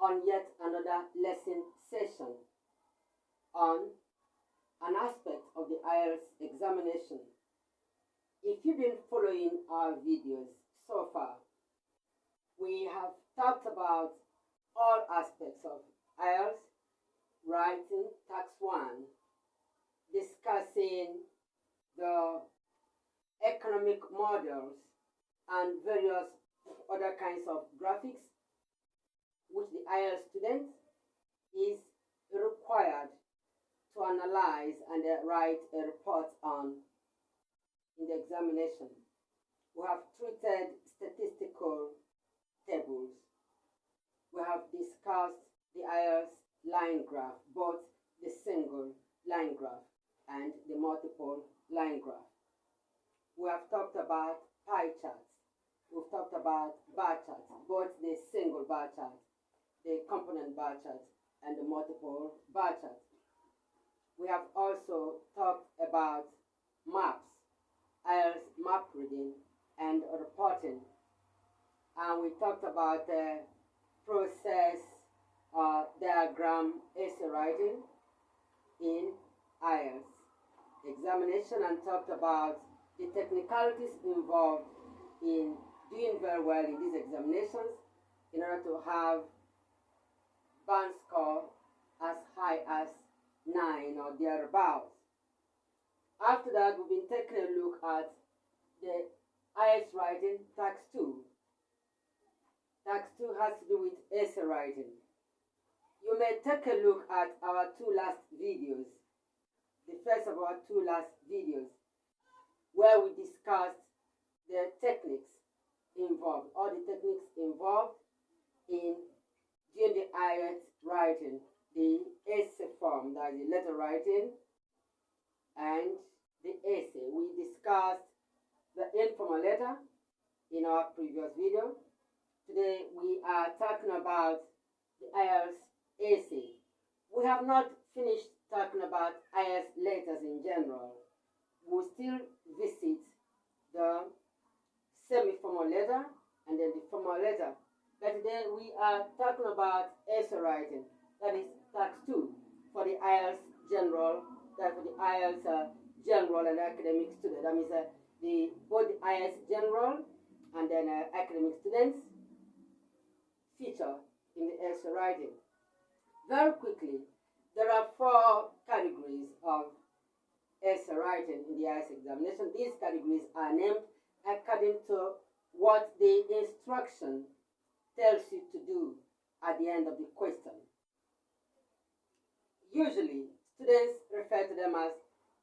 on yet another lesson session on an aspect of the IELTS examination. If you've been following our videos so far, we have talked about all aspects of IELTS Writing Task 1, discussing the economic models and various other kinds of graphics which the IELTS student is required to analyze and write a report on in the examination. We have treated statistical tables. We have discussed the IELTS line graph, both the single line graph and the multiple line graph. We have talked about pie charts. We've talked about bar charts, both the single bar chart, the component bar chart, and the multiple bar chart. We have also talked about maps, IELTS map reading and reporting. And we talked about process diagram essay writing in IELTS examination, and talked about the technicalities involved in doing very well in these examinations in order to have band score as high as 9 or thereabouts. After that, we've been taking a look at the IELTS Writing Task 2. Task 2 has to do with essay writing. You may take a look at our two last videos, the first of our two last videos, where we discussed the techniques involved, all the techniques involved in doing the IELTS writing, the essay form, that is the letter writing, and the essay. We discussed the informal letter in our previous video. Today we are talking about the IELTS essay. We have not finished talking about IELTS letters in general. We'll still visit the semi-formal letter and then the formal letter. But today we are talking about essay writing. That is task 2 for the IELTS general, that for the IELTS general and academic student. That means both the IELTS general and then academic students feature in the essay writing. Very quickly, there are 4 categories of essay writing in the IELTS examination. These categories are named according to what the instruction tells you to do at the end of the question. Usually, students refer to them as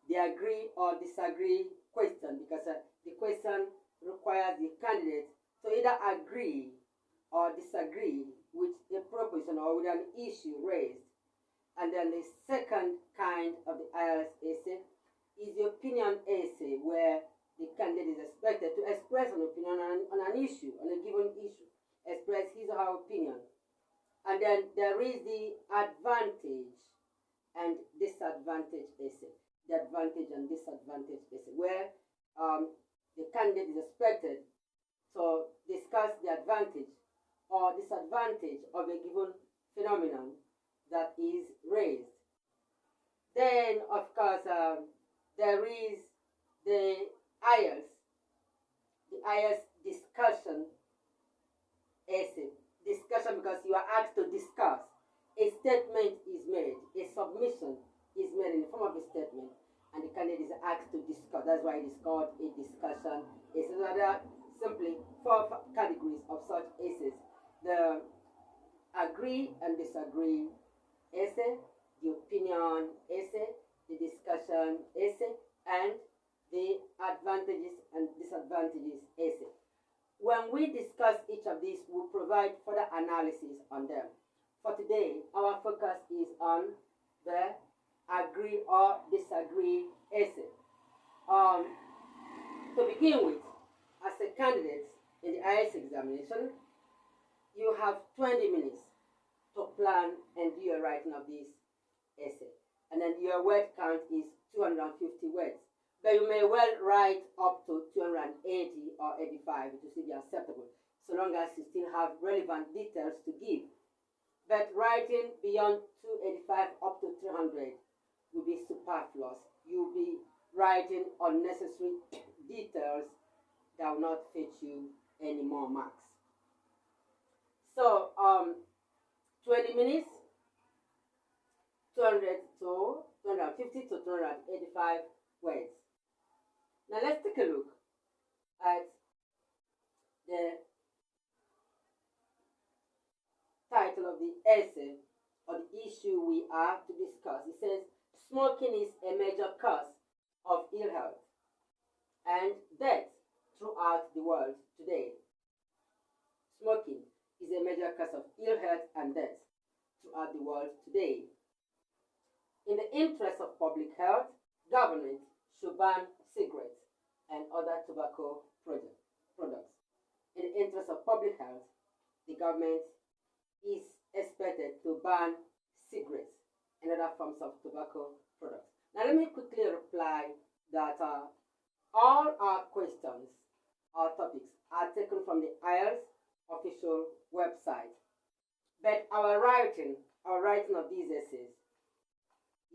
the agree or disagree question, because the question requires the candidate to either agree or disagree with a proposition or with an issue raised. And then the second kind of the IELTS essay is the opinion essay, where the candidate is expected to express an opinion on an issue, on a given issue, express his or her opinion. And then there is the advantage and disadvantage essay, the advantage and disadvantage essay, where the candidate is expected to discuss the advantage or disadvantage of a given phenomenon that is raised. Then, of course, there is the IELTS discussion essay. Discussion because you are asked to discuss. A statement is made, a submission is made in the form of a statement, and the candidate is asked to discuss. That's why it is called a discussion essay. So there are simply 4 categories of such essays: the agree and disagree essay, the opinion essay, the discussion essay, and the advantages and disadvantages essay. When we discuss each of these, we'll provide further analysis on them. For today, our focus is on the agree or disagree essay. To begin with, as a candidate in the IELTS examination, you have 20 minutes to plan and do your writing of this essay. And then your word count is 250 words. But you may well write up to 280 or 85, it will still be acceptable, so long as you still have relevant details to give. But writing beyond 285 up to 300 will be superfluous. You'll be writing unnecessary details that will not fetch you any more marks. So 20 minutes, 200 to 250 to 285 words. Now let's take a look at the title of the essay or the issue we are to discuss. It says, smoking is a major cause of ill health and death throughout the world today. Smoking is a major cause of ill health and death throughout the world today. In the interest of public health, government should ban cigarettes and other tobacco products. In the interest of public health, the government is expected to ban cigarettes and other forms of tobacco products. Now let me quickly reply that all our questions, our topics are taken from the IELTS official website. But our writing of these essays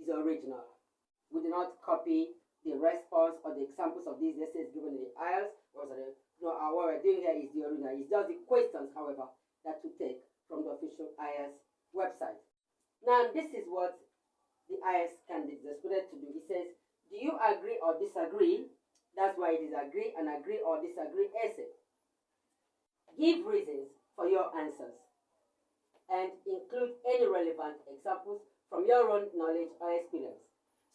is original. We do not copy the response or the examples of these essays given in the IELTS. What we're doing here is the original. It's just the questions, however, that we take from the official IELTS website. Now, this is what the IELTS candidate is expected to do. It says, do you agree or disagree? That's why it is agree or disagree essay. Give reasons for your answers and include any relevant examples from your own knowledge or experience.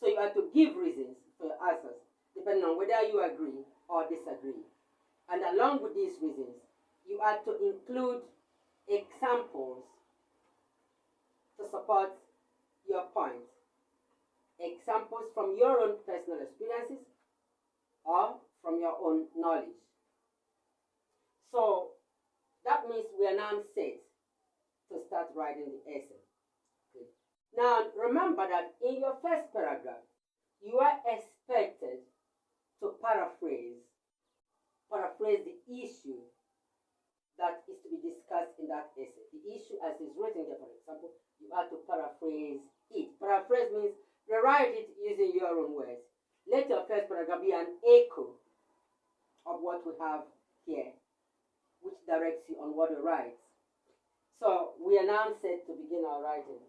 So you have to give reasons for your answers, depending on whether you agree or disagree. And along with these reasons, you have to include examples to support your point. Examples from your own personal experiences or from your own knowledge. So that means we are now set to start writing the essay. Okay. Now remember that in your first paragraph, you are expected to paraphrase the issue that is to be discussed in that essay. The issue as is written there, for example, you have to paraphrase it. Paraphrase means rewrite it using your own words. Let your first paragraph be an echo of what we have here, which directs you on what to write. So we are now set to begin our writing.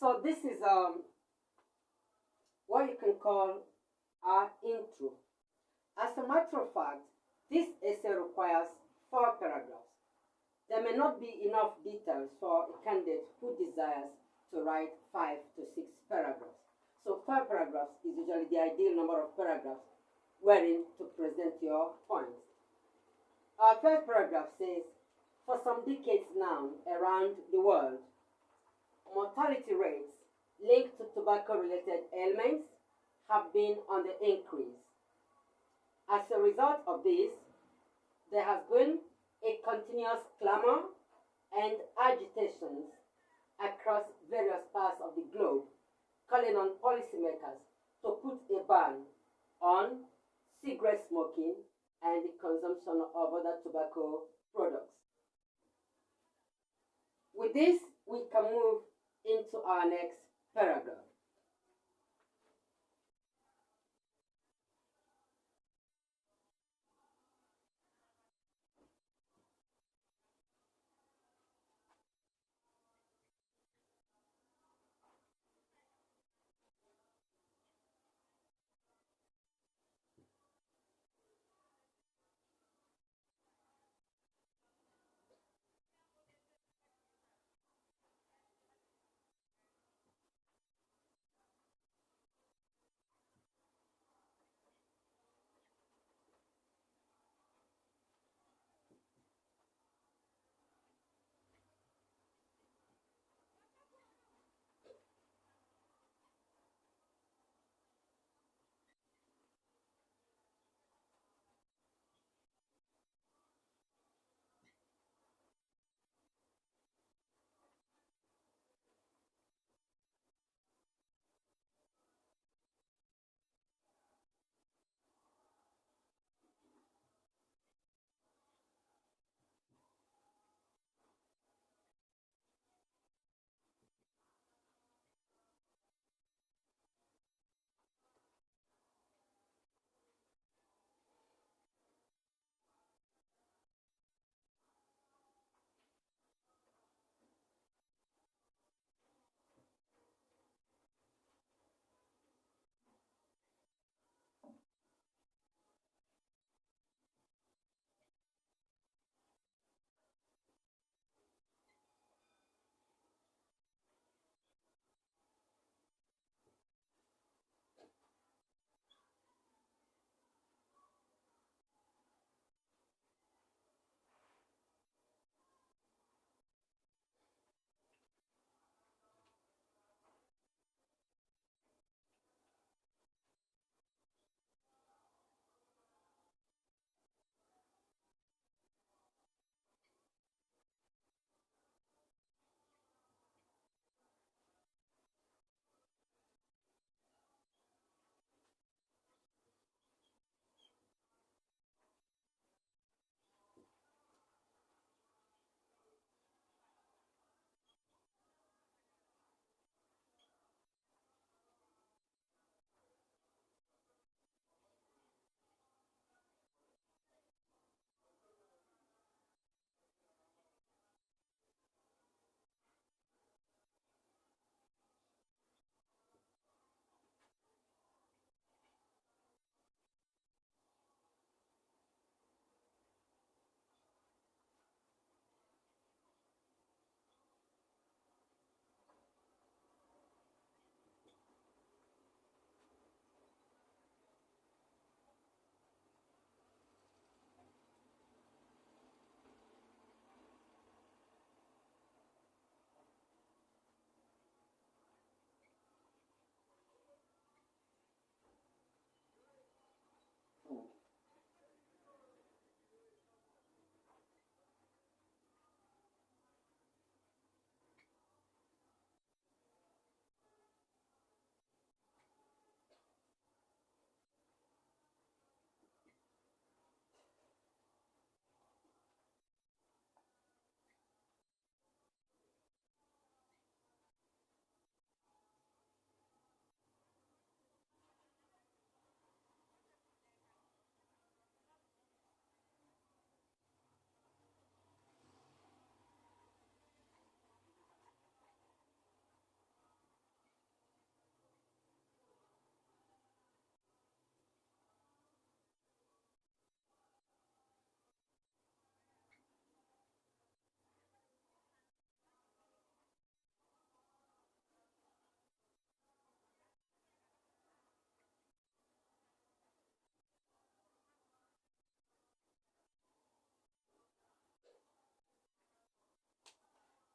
So this is what you can call our intro. As a matter of fact, this essay requires 4 paragraphs. There may not be enough details for a candidate who desires to write 5 to 6 paragraphs. So 4 paragraphs is usually the ideal number of paragraphs wherein to present your points. Our first paragraph says, for some decades now around the world, mortality rates linked to tobacco-related ailments have been on the increase. As a result of this, there has been a continuous clamor and agitations across various parts of the globe calling on policymakers to put a ban on cigarette smoking and the consumption of other tobacco products. With this, we can move into our next paragraph.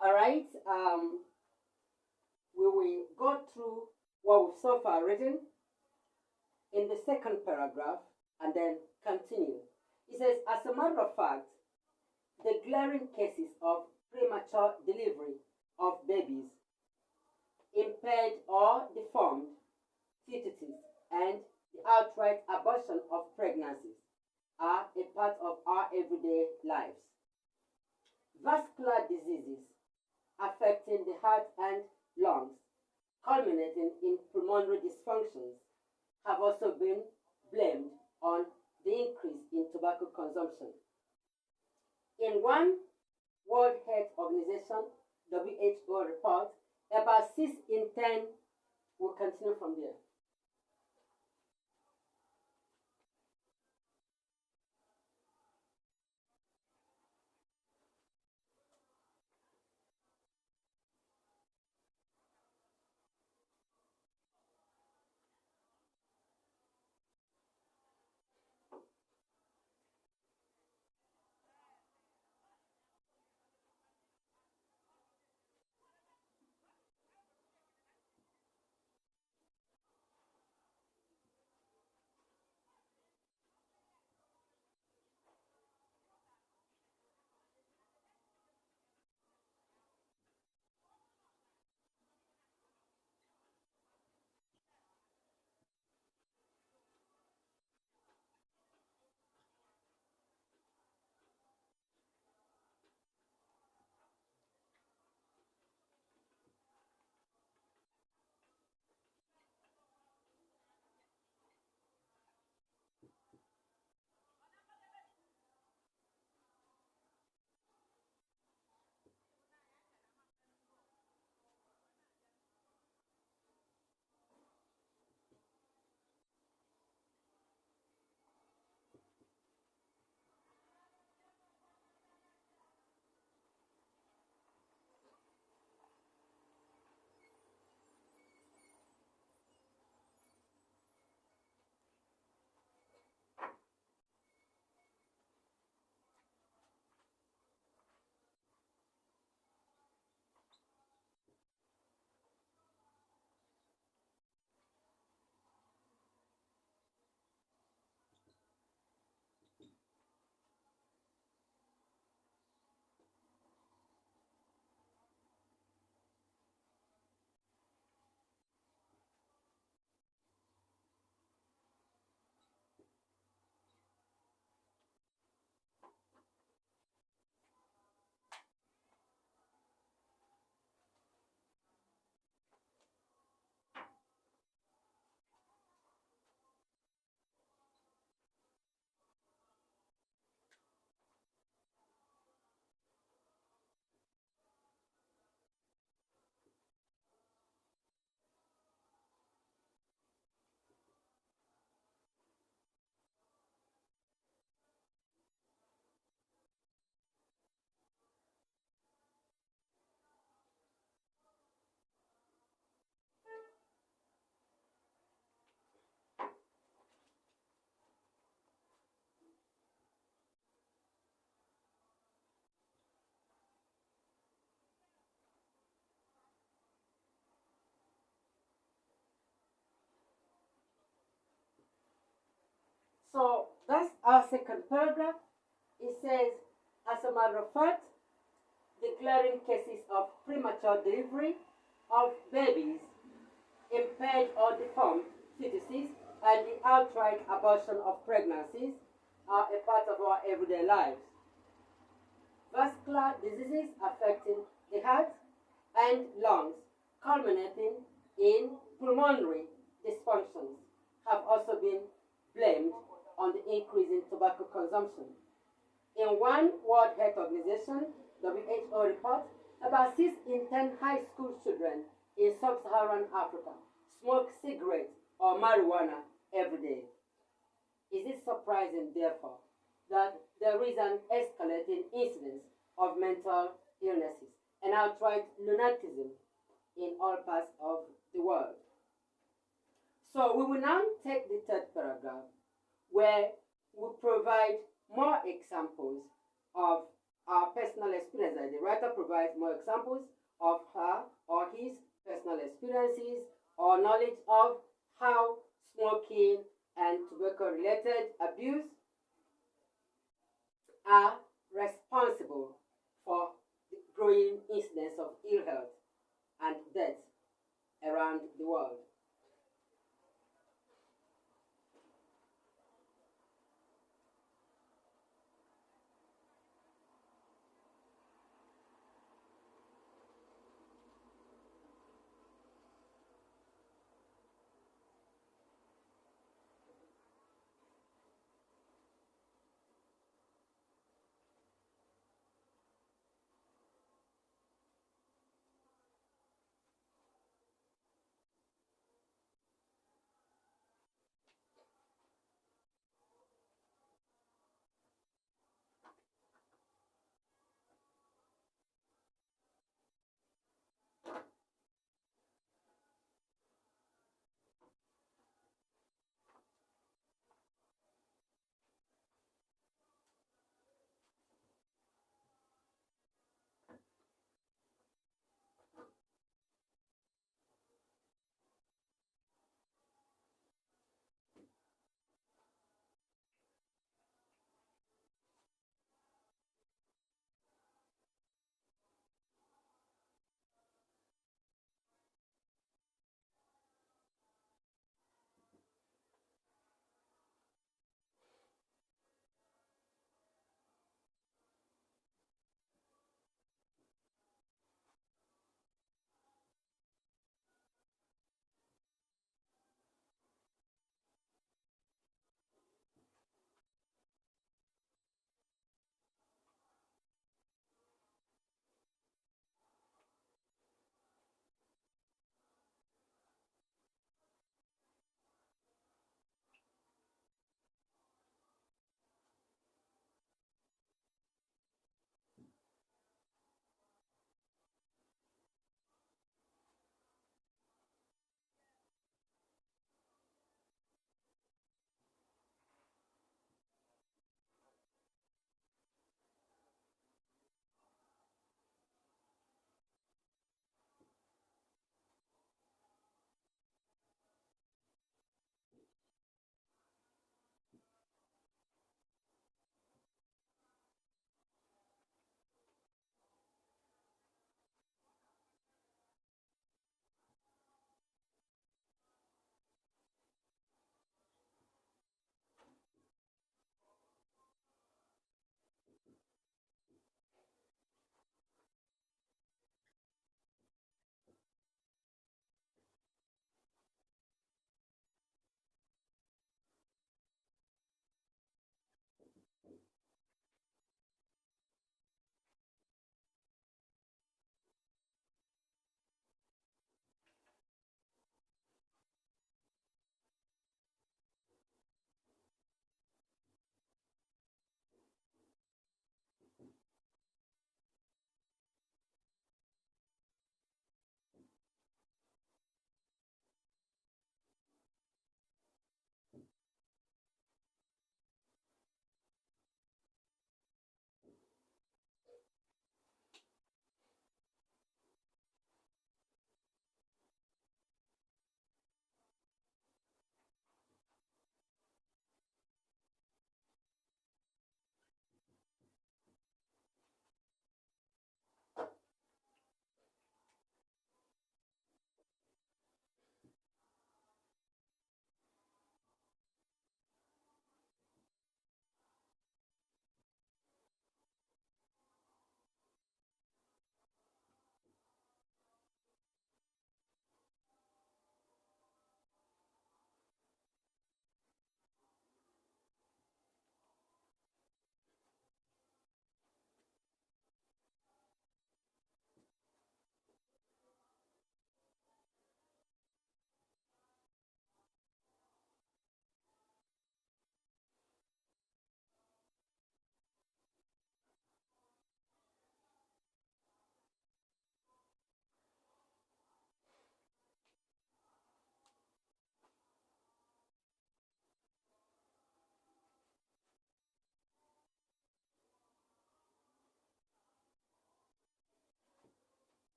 All right. We will go through what we've so far written in the second paragraph and then continue. It says, as a matter of fact, the glaring cases of premature delivery of babies, impaired or deformed fetuses, and the outright abortion of pregnancies are a part of our everyday lives. Vascular diseases affecting the heart and lungs, culminating in pulmonary dysfunctions, have also been blamed on the increase in tobacco consumption. In one World Health Organization (WHO) report, about 6 in 10 will continue from there. So that's our second paragraph. It says, as a matter of fact, declaring cases of premature delivery of babies, impaired or deformed fetuses, and the outright abortion of pregnancies are a part of our everyday lives. Vascular diseases affecting the heart and lungs, culminating in pulmonary dysfunctions, have also been blamed on the increase in tobacco consumption. In one World Health Organization (WHO) report, about 6 in 10 high school children in sub-Saharan Africa smoke cigarettes or marijuana every day. Is it surprising, therefore, that there is an escalating incidence of mental illnesses and outright lunatism in all parts of the world? So we will now take the third paragraph, where we provide more examples of our personal experiences. The writer provides more examples of her or his personal experiences or knowledge of how smoking and tobacco-related abuse are responsible for the growing incidence of ill health and death around the world.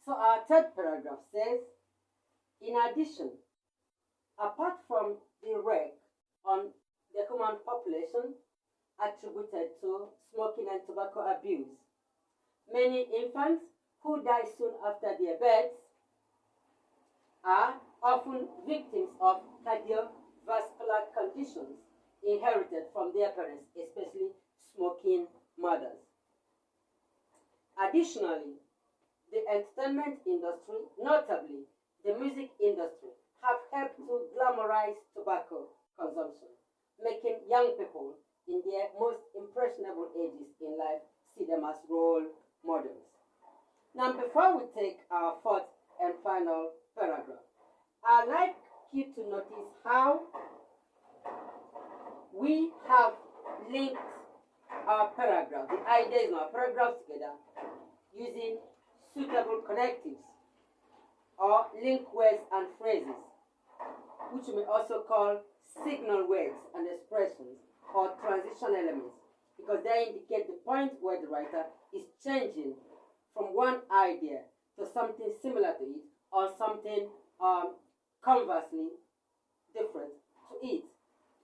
So our third paragraph says, in addition, apart from the wreak on the human population attributed to smoking and tobacco abuse, many infants who die soon after their births are often victims of cardiovascular conditions inherited from their parents, especially smoking mothers. Additionally, the entertainment industry, notably the music industry, have helped to glamorize tobacco consumption, making young people in their most impressionable ages in life see them as role models. Now, before we take our fourth and final paragraph, I'd like you to notice how we have linked our paragraph, the ideas in our paragraph together, using suitable connectives or link words and phrases, which we may also call signal words and expressions or transition elements, because they indicate the point where the writer is changing from one idea to something similar to it or something conversely different to it.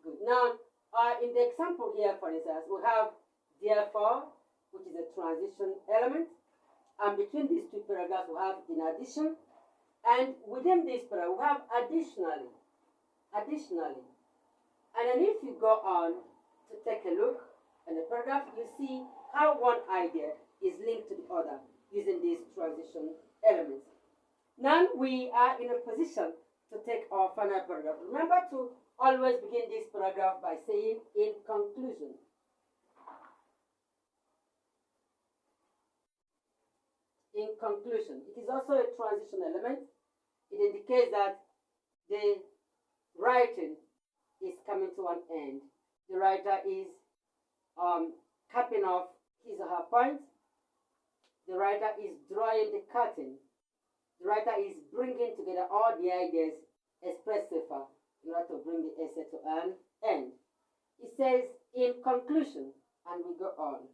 Good. Now, in the example here, for instance, we have therefore, which is a transition element, and between these two paragraphs we have in addition, and within this paragraph we have additionally. And then if you go on to take a look at the paragraph, you see how one idea is linked to the other using these transition elements. Now we are in a position to take our final paragraph. Remember to always begin this paragraph by saying in conclusion. In conclusion, it is also a transition element. It indicates that the writing is coming to an end. The writer is capping off his or her point. The writer is drawing the curtain. The writer is bringing together all the ideas expressed so far in order to bring the essay to an end. It says, in conclusion, and we go on.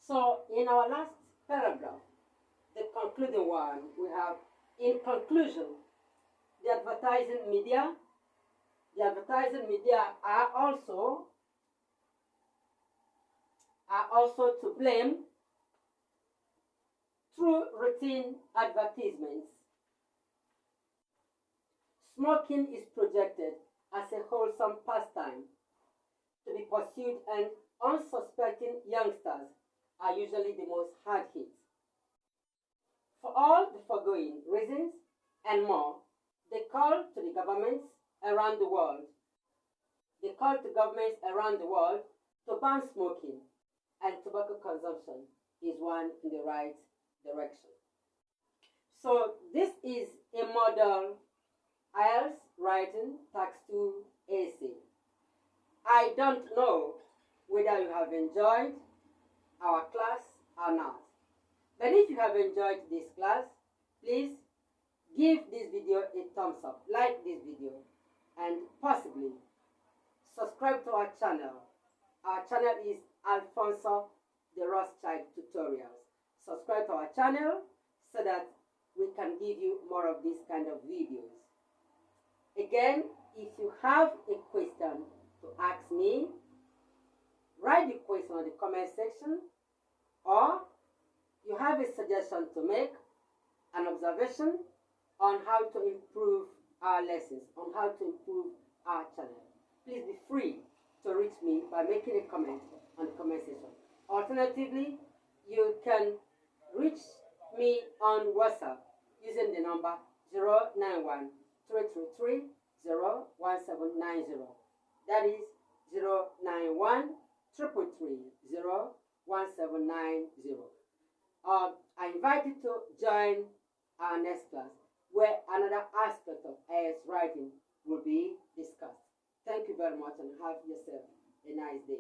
So in our last paragraph, the concluding one, we have, in conclusion, the advertising media are also to blame through routine advertisements. Smoking is projected as a wholesome pastime to be pursued, and unsuspecting youngsters are usually the most hard hit. For all the foregoing reasons and more, they call to governments around the world to ban smoking, and tobacco consumption is one in the right direction. So this is a model IELTS Writing Task 2 essay. I don't know whether you have enjoyed our class or not. But if you have enjoyed this class, please give this video a thumbs up, like this video, and possibly subscribe to our channel. Our channel is Alfonso the Rothschild Tutorials. Subscribe to our channel so that we can give you more of these kind of videos. Again, if you have a question to ask me, write the question in the comment section, or you have a suggestion to make, an observation on how to improve our lessons, on how to improve our channel. Please be free to reach me by making a comment on the comment section. Alternatively, you can reach me on WhatsApp using the number 091 333 01790. That is 091 333 01790. I invite you to join our next class, where another aspect of IELTS writing will be discussed. Thank you very much, and have yourself a nice day.